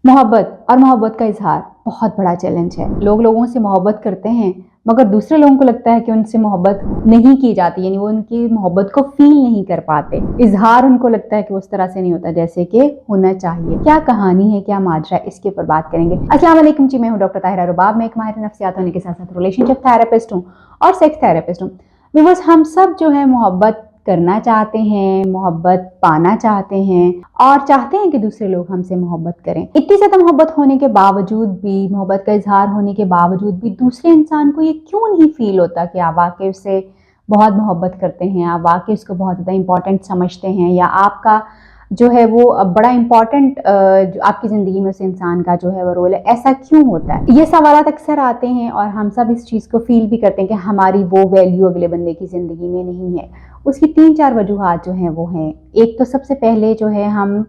मोहब्बत और मोहब्बत का इज़हार बहुत बड़ा चैलेंज है। लोग लोगों से मोहब्बत करते हैं, मगर दूसरे लोगों को लगता है कि उनसे मोहब्बत नहीं की जाती, यानी वो उनकी मोहब्बत को फ़ील नहीं कर पाते। इज़हार उनको लगता है कि उस तरह से नहीं होता जैसे कि होना चाहिए। क्या कहानी है, क्या माजरा है, इसके ऊपर बात करेंगे। अस्सलाम वालेकुम जी, मैं हूँ डॉक्टर ताहिरा रुबाब। मैं एक माहिर नफ्सियात होने के साथ-साथ रिलेशनशिप थेरेपिस्ट हूँ और सेक्स थेरेपिस्ट हूँ। बिकॉज़ हम सब जो है मोहब्बत करना चाहते हैं, मोहब्बत पाना चाहते हैं और चाहते हैं कि दूसरे लोग हमसे मोहब्बत करें। इतनी ज़्यादा मोहब्बत होने के बावजूद भी, मोहब्बत का इज़हार होने के बावजूद भी दूसरे इंसान को ये क्यों नहीं फ़ील होता कि आप वाक़ई उससे बहुत मोहब्बत करते हैं, आप वाक़ई उसको बहुत ज़्यादा इम्पोर्टेंट समझते हैं, या आपका जो है वो बड़ा इम्पोर्टेंट जो आपकी ज़िंदगी में उस इंसान का जो है वो रोल है, ऐसा क्यों होता है? ये सवालात अक्सर आते हैं और हम सब इस चीज़ को फ़ील भी करते हैं कि हमारी वो वैल्यू अगले बंदे की ज़िंदगी में नहीं है। उसकी 3-4 वजूहात जो हैं वो हैं। एक तो सबसे पहले जो है, हम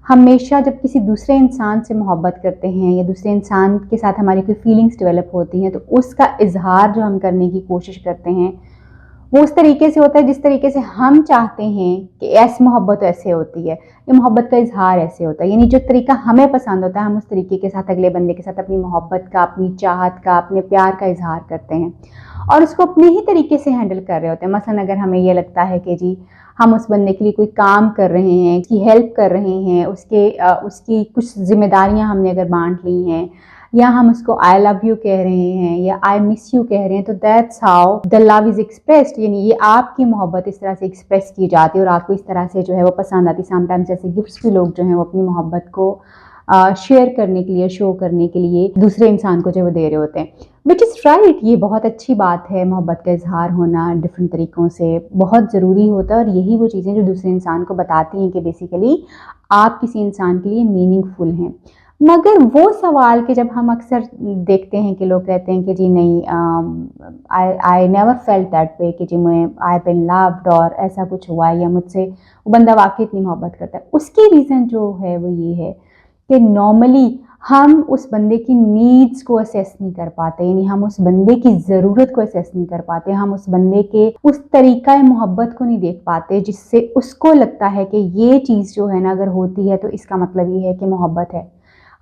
हमेशा जब किसी दूसरे इंसान से मोहब्बत करते हैं या दूसरे इंसान के साथ हमारी कोई फीलिंग्स डेवलप होती हैं, तो उसका इज़हार जो हम करने की कोशिश करते हैं, वो उस तरीके से होता है जिस तरीके से हम चाहते हैं कि ऐसी मोहब्बत ऐसे होती है, ये मोहब्बत का इज़हार ऐसे होता है। यानी जो तरीका हमें पसंद होता है, हम उस तरीके के साथ अगले बंदे के साथ अपनी मोहब्बत का, अपनी चाहत का, अपने प्यार का इज़हार करते हैं और उसको अपने ही तरीके से हैंडल कर रहे होते हैं। मसलन अगर हमें ये लगता है कि जी हम उस बंदे के लिए कोई काम कर रहे हैं, उसकी हेल्प कर रहे हैं, उसकी कुछ ज़िम्मेदारियाँ हमने अगर बाँट ली हैं, या हम उसको आई लव यू कह रहे हैं या आई मिस यू कह रहे हैं, तो that's how the love is expressed. यानी ये आपकी मोहब्बत इस तरह से एक्सप्रेस की जाती है और आपको इस तरह से जो है वो पसंद आती है। समटाइम्स जैसे गिफ्ट्स भी लोग जो हैं वो अपनी मोहब्बत को शेयर करने के लिए, शो करने के लिए दूसरे इंसान को जो वो दे रहे होते हैं, विच इज़ राइट। ये बहुत अच्छी बात है। मोहब्बत का इज़हार होना डिफरेंट तरीक़ों से बहुत ज़रूरी होता है और यही वो चीज़ें जो दूसरे इंसान को बताती हैं कि बेसिकली आप किसी इंसान के लिए मीनिंगफुल हैं। मगर वो सवाल कि जब हम अक्सर देखते हैं कि लोग कहते हैं कि जी नहीं, I never felt that way, कि जी मैं आई बीन लव्ड और ऐसा कुछ हुआ है या मुझसे वो बंदा वाक़ई इतनी मोहब्बत करता है। उसकी रीज़न जो है वो ये है कि नॉर्मली हम उस बंदे की नीड्स को असेस नहीं कर पाते, यानी हम उस बंदे की ज़रूरत को असेस नहीं कर पाते, हम उस बंदे के उस तरीक़ा मोहब्बत को नहीं देख पाते जिससे उसको लगता है कि ये चीज़ जो है ना अगर होती है तो इसका मतलब ये है कि मोहब्बत है।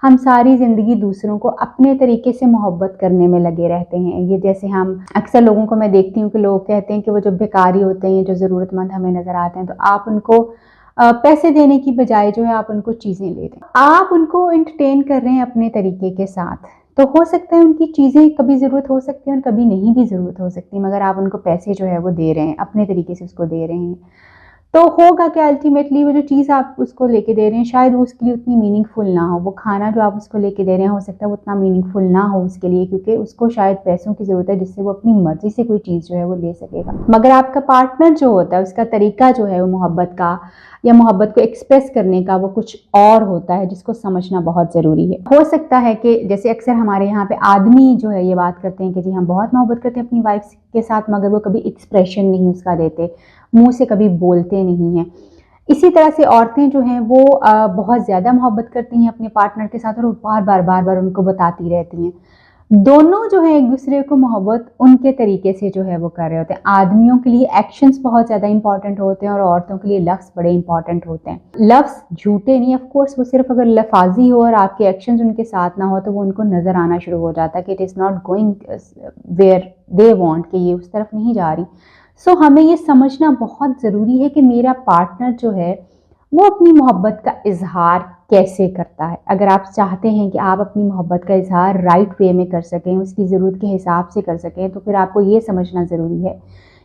हम सारी ज़िंदगी दूसरों को अपने तरीके से मोहब्बत करने में लगे रहते हैं। ये जैसे हम अक्सर लोगों को मैं देखती हूँ कि लोग कहते हैं कि वो जो भिखारी होते हैं, जो ज़रूरतमंद हमें नज़र आते हैं, तो आप उनको पैसे देने की बजाय जो है आप उनको चीज़ें दे दें। आप उनको एंटरटेन कर रहे हैं अपने तरीके के साथ, तो हो सकता है उनकी चीज़ें कभी ज़रूरत हो सकती है और कभी नहीं भी ज़रूरत हो सकती, मगर आप उनको पैसे जो है वो दे रहे हैं, अपने तरीके से उसको दे रहे हैं। तो होगा कि अल्टीमेटली वो जो चीज़ आप उसको लेके दे रहे हैं शायद वो उसके लिए उतनी मीनिंगफुल ना हो। वो खाना जो आप उसको लेके दे रहे हैं हो सकता है वो उतना मीनिंगफुल ना हो उसके लिए, क्योंकि उसको शायद पैसों की ज़रूरत है जिससे वो अपनी मर्ज़ी से कोई चीज़ जो है वो ले सकेगा। मगर आपका पार्टनर जो होता है उसका तरीका जो है वो मोहब्बत का या मोहब्बत को एक्सप्रेस करने का वो कुछ और होता है, जिसको समझना बहुत ज़रूरी है। हो सकता है कि जैसे अक्सर हमारे यहाँ पे आदमी जो है ये बात करते हैं कि जी हम बहुत मोहब्बत करते हैं अपनी वाइफ के साथ, मगर वो कभी एक्सप्रेशन नहीं उसका देते, मुँह से कभी बोलते नहीं हैं। इसी तरह से औरतें जो हैं वो बहुत ज़्यादा मोहब्बत करती हैं अपने पार्टनर के साथ और वो बार-बार उनको बताती रहती हैं। दोनों जो है एक-दूसरे को मोहब्बत उनके तरीके से जो है वो कर रहे होते हैं। आदमियों के लिए एक्शंस बहुत ज़्यादा इम्पोर्टेंट होते हैं और औरतों के लिए लफ्ज़ बड़े इम्पोर्टेंट होते हैं। लफ्ज़ झूठे नहीं, ऑफ कोर्स वो सिर्फ़ अगर लफ़ाज़ी हो और आपके एक्शंस उनके साथ ना हो तो वो उनको नज़र आना शुरू हो जाता है कि it is not going where they want, कि ये उस तरफ नहीं जा रही। सो हमें ये समझना बहुत ज़रूरी है कि मेरा पार्टनर जो है वो अपनी मोहब्बत का इज़हार कैसे करता है। अगर आप चाहते हैं कि आप अपनी मोहब्बत का इज़हार राइट वे में कर सकें, उसकी ज़रूरत के हिसाब से कर सकें, तो फिर आपको ये समझना ज़रूरी है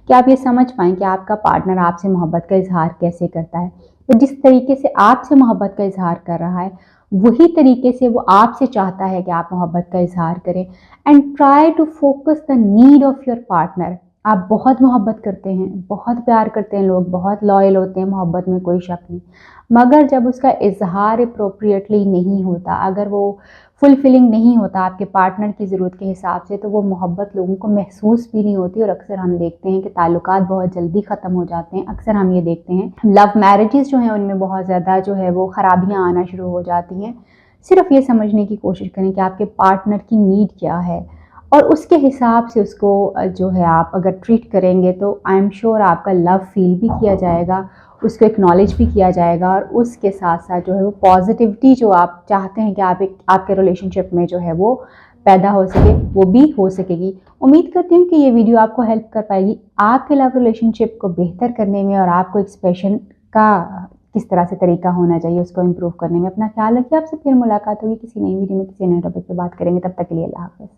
कि आप ये समझ पाएँ कि आपका पार्टनर आपसे मोहब्बत का इज़हार कैसे करता है। तो जिस तरीके से आपसे मोहब्बत का इज़हार कर रहा है, वही तरीके से वो आपसे चाहता है कि आप मोहब्बत का इज़हार करें। And try to focus the need of your partner. आप बहुत मोहब्बत करते हैं, बहुत प्यार करते हैं, लोग बहुत लॉयल होते हैं मोहब्बत में, कोई शक नहीं। मगर जब उसका इज़हार एप्रोप्रिएटली नहीं होता, अगर वो फुलफिलिंग नहीं होता आपके पार्टनर की ज़रूरत के हिसाब से, तो वो मोहब्बत लोगों को महसूस भी नहीं होती और अक्सर हम देखते हैं कि ताल्लुकात बहुत जल्दी ख़त्म हो जाते हैं। अक्सर हम ये देखते हैं लव मैरिजेज़ जो हैं उनमें बहुत ज़्यादा जो है वो ख़राबियाँ आना शुरू हो जाती हैं। सिर्फ़ ये समझने की कोशिश करें कि आपके पार्टनर की नीड क्या है और उसके हिसाब से उसको जो है आप अगर ट्रीट करेंगे तो आई एम श्योर आपका लव फील भी किया जाएगा उसको एक्नॉलेज भी किया जाएगा और उसके साथ साथ जो है वो पॉजिटिविटी जो आप चाहते हैं कि आपके रिलेशनशिप में जो है वो पैदा हो सके, वो भी हो सकेगी। उम्मीद करती हूँ कि ये वीडियो आपको हेल्प कर पाएगी आपके लव रिलेशनशिप को बेहतर करने में और आपको एक्सप्रेशन का किस तरह से तरीका होना चाहिए उसको इम्प्रूव करने में। अपना ख्याल रखिए, आपसे फिर मुलाकात होगी किसी नई वीडियो में, किसी नए टॉपिक पे बात करेंगे। तब तक के लिए अल्लाह हाफ़िज़।